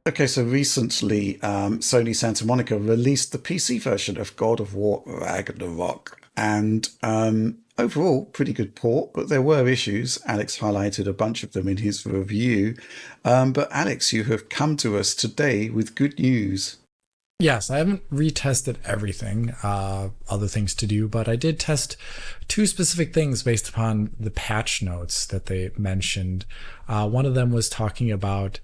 Okay, so recently, Sony Santa Monica released the PC version of God of War Ragnarok, and overall, pretty good port, but there were issues. Alex highlighted a bunch of them in his review. But Alex, you have come to us today with good news. Yes, I haven't retested everything, other things to do, but I did test two specific things based upon the patch notes that they mentioned. One of them was talking about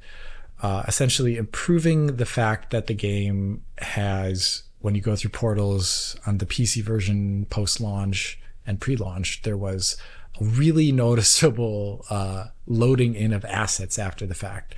essentially improving the fact that the game has, when you go through portals on the PC version post-launch and pre-launch, there was a really noticeable loading in of assets after the fact,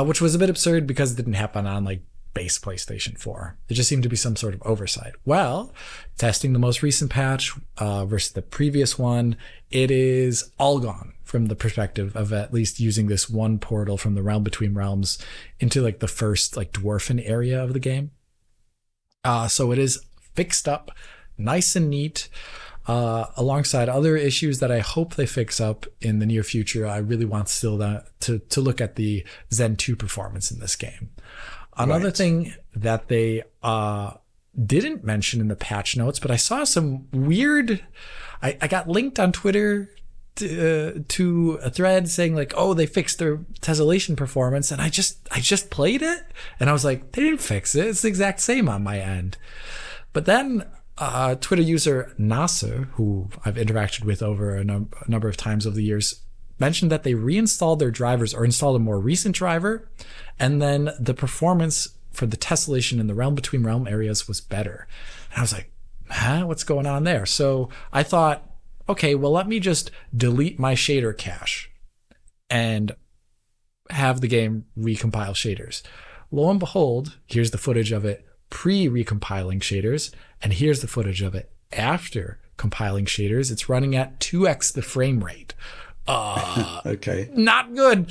which was a bit absurd because it didn't happen on like base PlayStation 4. It just seemed to be some sort of oversight. Well, testing the most recent patch versus the previous one, it is all gone from the perspective of at least using this one portal from the Realm Between Realms into like the first like dwarfen area of the game. So it is fixed up, nice and neat. Alongside other issues that I hope they fix up in the near future, I really want still to look at the Zen 2 performance in this game. Another thing that they didn't mention in the patch notes, but I saw some weird. I got linked on Twitter to a thread saying like, "Oh, they fixed their tessellation performance," and I just played it, and I was like, "They didn't fix it. It's the exact same on my end." But then Twitter user Nasser, who I've interacted with over a number of times over the years, mentioned that they reinstalled their drivers or installed a more recent driver, and then the performance for the tessellation in the Realm Between Realm areas was better. And I was like, what's going on there? So I thought, okay, well, let me just delete my shader cache and have the game recompile shaders. Lo and behold, here's the footage of it pre-recompiling shaders, and here's the footage of it after compiling shaders. It's running at 2x the frame rate. Okay. Not good.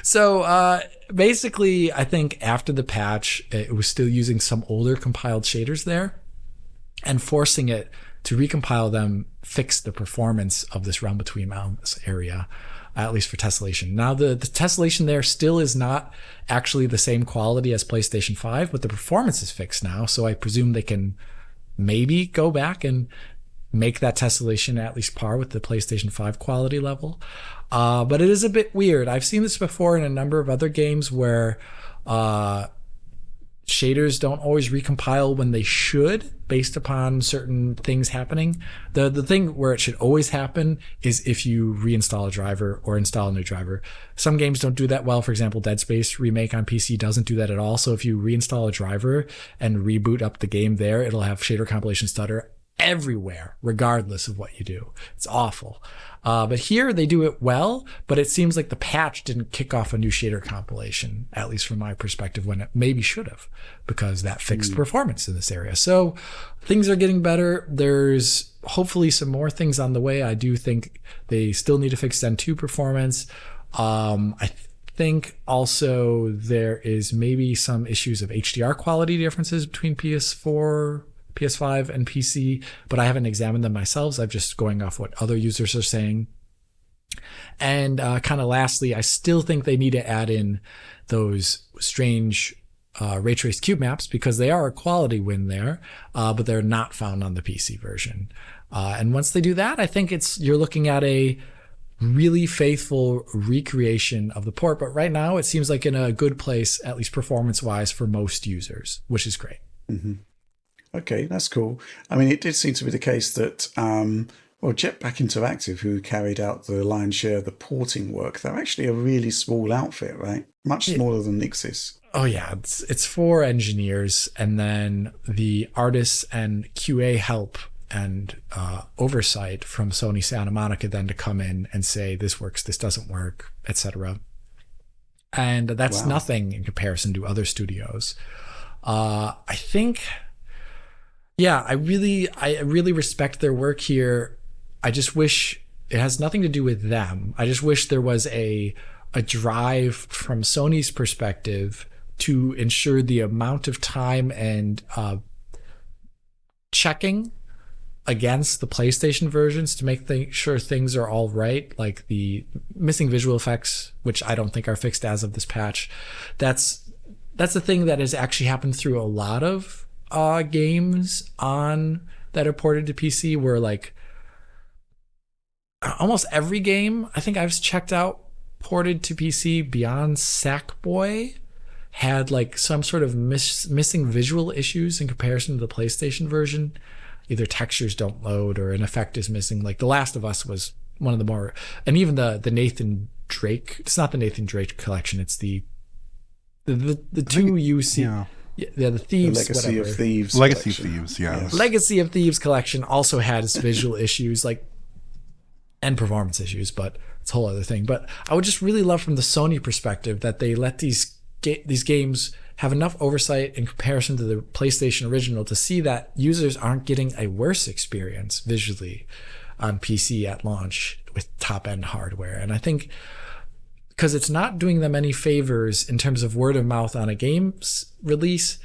So basically, I think after the patch, it was still using some older compiled shaders there, and forcing it to recompile them fixed the performance of this Realm Between Realms area, at least for tessellation. Now, the tessellation there still is not actually the same quality as PlayStation 5, but the performance is fixed now, so I presume they can maybe go back and make that tessellation at least par with the PlayStation 5 quality level. But it is a bit weird. I've seen this before in a number of other games where shaders don't always recompile when they should based upon certain things happening. The thing where it should always happen is if you reinstall a driver or install a new driver. Some games don't do that well. For example, Dead Space Remake on PC doesn't do that at all. So if you reinstall a driver and reboot up the game there, it'll have shader compilation stutter everywhere, regardless of what you do. It's awful. But here they do it well, but it seems like the patch didn't kick off a new shader compilation, at least from my perspective, when it maybe should have, because that fixed performance in this area. So things are getting better. There's hopefully some more things on the way. I do think they still need to fix Zen 2 performance. I think also there is maybe some issues of HDR quality differences between PS4, PS5 and PC, but I haven't examined them myself. So I'm just going off what other users are saying. And kind of lastly, I still think they need to add in those strange ray traced cube maps, because they are a quality win there, but they're not found on the PC version. And once they do that, I think you're looking at a really faithful recreation of the port. But right now, it seems like in a good place, at least performance wise, for most users, which is great. Mm-hmm. Okay, that's cool. I mean, it did seem to be the case that, Jetpack Interactive, who carried out the lion's share of the porting work, they're actually a really small outfit, right? Much smaller than Nixis. Oh yeah, it's 4 engineers, and then the artists and QA help and oversight from Sony Santa Monica then to come in and say this works, this doesn't work, etc. And that's nothing in comparison to other studios. I think. Yeah, I really respect their work here. I just wish it has nothing to do with them. I just wish there was a drive from Sony's perspective to ensure the amount of time and checking against the PlayStation versions to make sure things are all right, like the missing visual effects, which I don't think are fixed as of this patch. That's a thing that has actually happened through a lot of games on that are ported to PC, where like almost every game I think I've checked out ported to PC beyond Sackboy had like some sort of missing visual issues in comparison to the PlayStation version. Either textures don't load or an effect is missing. Like The Last of Us was one of the more, and even the Nathan Drake. It's not the Nathan Drake collection. It's the two UC. Yeah, the Thieves. The Legacy of Thieves. Legacy collection. of Thieves. Yeah. Yes. Legacy of Thieves collection also has visual issues, like, and performance issues, but it's a whole other thing. But I would just really love from the Sony perspective that they let these games have enough oversight in comparison to the PlayStation original to see that users aren't getting a worse experience visually on PC at launch with top-end hardware. And I think because it's not doing them any favors in terms of word of mouth on a game's release,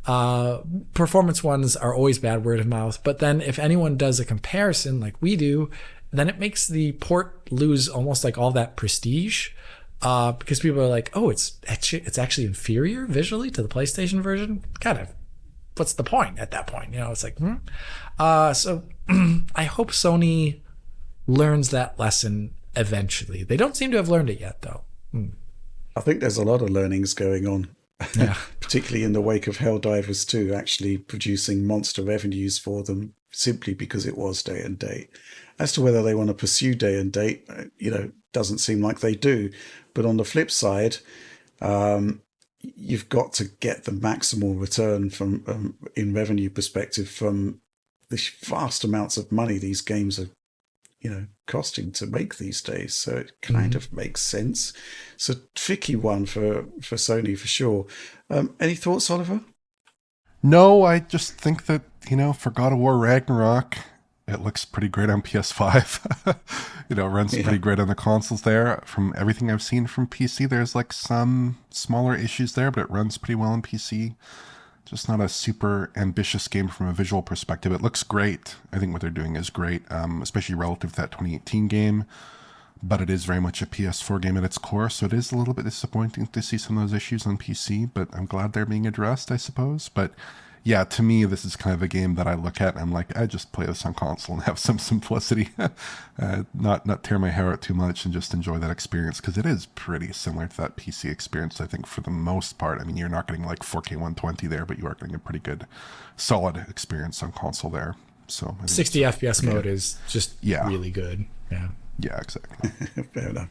performance ones are always bad word of mouth. But then if anyone does a comparison like we do, then it makes the port lose almost like all that prestige. Because people are like, oh, it's actually inferior visually to the PlayStation version. Kind of, what's the point at that point? You know, it's like, So I hope Sony learns that lesson eventually. They don't seem to have learned it yet, though. I think there's a lot of learnings going on, Yeah. particularly in the wake of Helldivers 2, actually producing monster revenues for them simply because it was day and date. As to whether they want to pursue day and date, doesn't seem like they do. But on the flip side, you've got to get the maximal return from in revenue perspective from the vast amounts of money these games are, costing to make these days. So it kind of makes sense. It's a tricky one for Sony for sure. Any thoughts, Oliver? No, I just think that, for God of War Ragnarok, it looks pretty great on PS5. It runs pretty great on the consoles there. From everything I've seen from PC, there's like some smaller issues there, but it runs pretty well on PC. Just not a super ambitious game from a visual perspective. It looks great. I think what they're doing is great, especially relative to that 2018 game. But it is very much a PS4 game at its core, so it is a little bit disappointing to see some of those issues on PC, but I'm glad they're being addressed, I suppose. But yeah, to me, this is kind of a game that I look at and I'm like, I just play this on console and have some simplicity, not tear my hair out too much and just enjoy that experience, because it is pretty similar to that PC experience, I think, for the most part. I mean, you're not getting like 4K 120 there, but you are getting a pretty good, solid experience on console there. So 60 FPS mode is just really good. Yeah. Yeah, exactly. Fair enough.